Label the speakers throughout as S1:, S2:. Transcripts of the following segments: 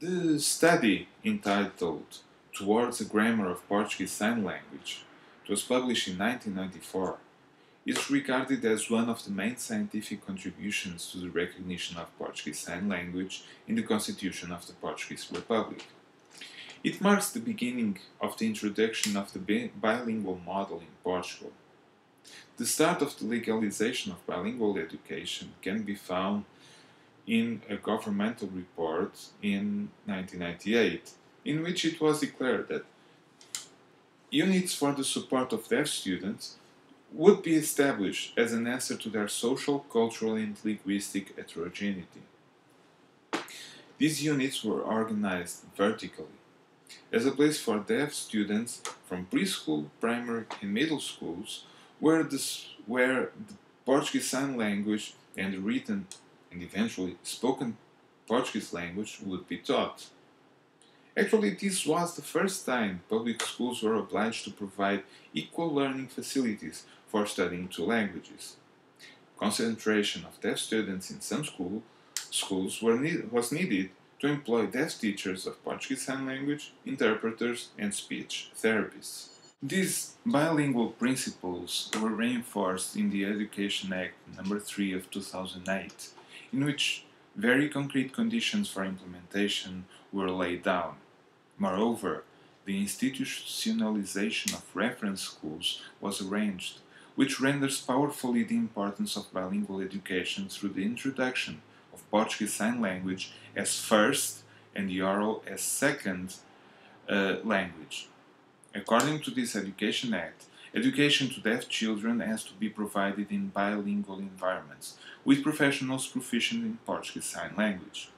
S1: The study, entitled Towards a Grammar of Portuguese Sign Language, it was published in 1994, is regarded as one of the main scientific contributions to the recognition of Portuguese Sign Language in the Constitution of the Portuguese Republic. It marks the beginning of the introduction of the bilingual model in Portugal. The start of the legalization of bilingual education can be found in a governmental report in 1998, in which it was declared that units for the support of deaf students would be established as an answer to their social, cultural, and linguistic heterogeneity. These units were organized vertically as a place for deaf students from preschool, primary, and middle schools, where the Portuguese Sign Language and the written and eventually spoken Portuguese language would be taught. Actually, this was the first time public schools were obliged to provide equal learning facilities for studying two languages. Concentration of deaf students in some schools was needed to employ deaf teachers of Portuguese Sign Language, interpreters, and speech therapists. These bilingual principles were reinforced in the Education Act No. 3 of 2008, in which very concrete conditions for implementation were laid down. Moreover, the institutionalization of reference schools was arranged, which renders powerfully the importance of bilingual education through the introduction of Portuguese Sign Language as first and the oral as second language. According to this Education Act, education to deaf children has to be provided in bilingual environments, with professionals proficient in Portuguese Sign Language.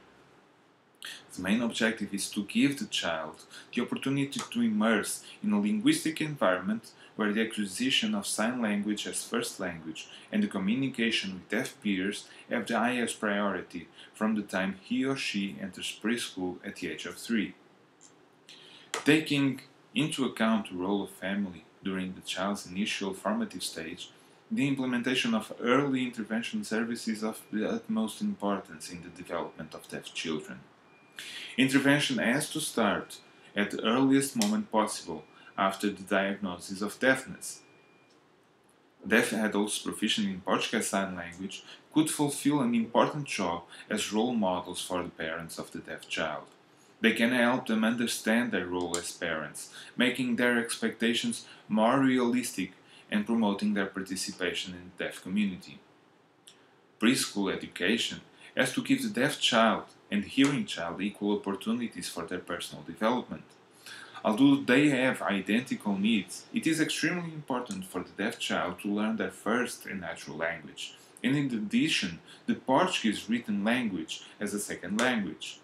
S1: The main objective is to give the child the opportunity to immerse in a linguistic environment where the acquisition of sign language as first language and the communication with deaf peers have the highest priority from the time he or she enters preschool at the age of 3. Taking into account the role of family during the child's initial formative stage, the implementation of early intervention services is of the utmost importance in the development of deaf children. Intervention has to start at the earliest moment possible after the diagnosis of deafness. Deaf adults proficient in Portuguese Sign Language could fulfill an important job as role models for the parents of the deaf child. They can help them understand their role as parents, making their expectations more realistic and promoting their participation in the deaf community. Preschool education has to give the deaf child and the hearing child equal opportunities for their personal development. Although they have identical needs, it is extremely important for the deaf child to learn their first and natural language, and in addition, the Portuguese written language as a second language.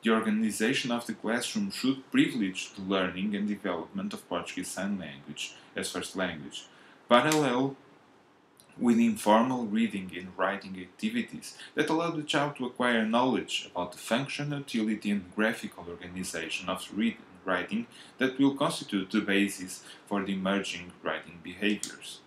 S1: The organization of the classroom should privilege the learning and development of Portuguese Sign Language as first language, parallel with informal reading and writing activities that allow the child to acquire knowledge about the function, utility, and graphical organization of writing that will constitute the basis for the emerging writing behaviors.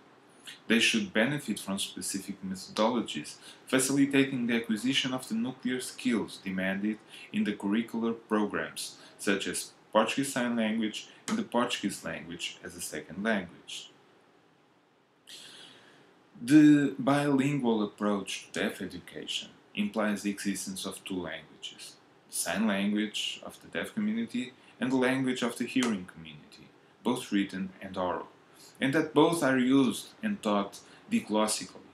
S1: They should benefit from specific methodologies, facilitating the acquisition of the nuclear skills demanded in the curricular programs, such as Portuguese Sign Language and the Portuguese language as a second language. The bilingual approach to deaf education implies the existence of two languages, the sign language of the deaf community and the language of the hearing community, both written and oral, and that both are used and taught diglossically,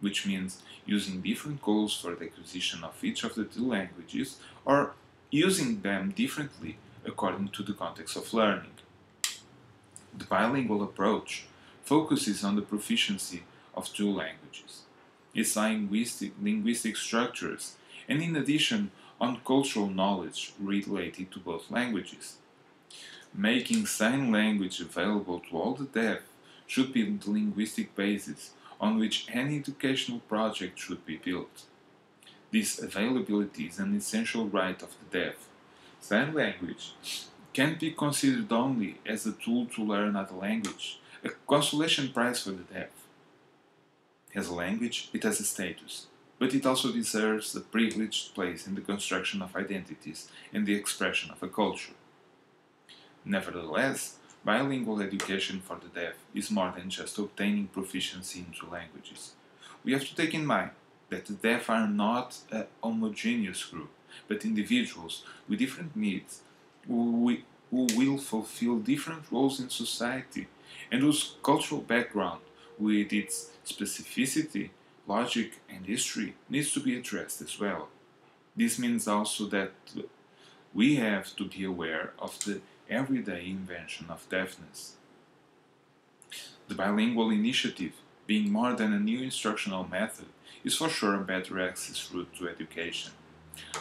S1: which means using different goals for the acquisition of each of the two languages or using them differently according to the context of learning. The bilingual approach focuses on the proficiency of two languages, its linguistic structures, and in addition on cultural knowledge related to both languages. Making sign language available to all the deaf should be the linguistic basis on which any educational project should be built. This availability is an essential right of the deaf. Sign language can't be considered only as a tool to learn another language, a consolation prize for the deaf. As a language, it has a status. but it also deserves a privileged place in the construction of identities and the expression of a culture. Nevertheless, bilingual education for the deaf is more than just obtaining proficiency in two languages. We have to take in mind that the deaf are not a homogeneous group, but individuals with different needs who will fulfill different roles in society and whose cultural background, with its specificity, logic, and history, needs to be addressed as well. This means also that we have to be aware of the everyday invention of deafness. The bilingual initiative, being more than a new instructional method, is for sure a better access route to education.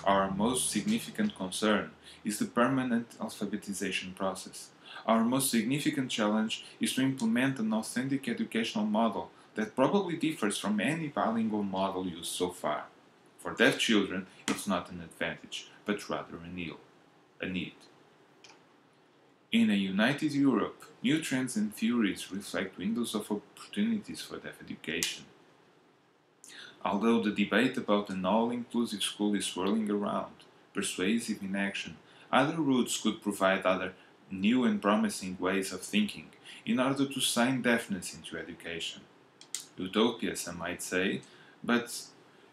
S1: Our most significant concern is the permanent alphabetization process. Our most significant challenge is to implement an authentic educational model that probably differs from any bilingual model used so far. For deaf children, it's not an advantage, but rather a need. In a united Europe, new trends and theories reflect windows of opportunities for deaf education. Although the debate about an all-inclusive school is swirling around, persuasive in action, other routes could provide other new and promising ways of thinking in order to sign deafness into education. Utopia, some might say, but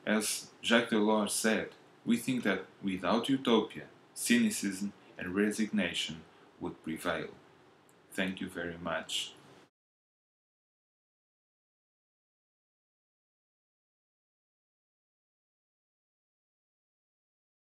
S1: as Jacques Delors said, we think that without utopia, cynicism and resignation would prevail. Thank you very much.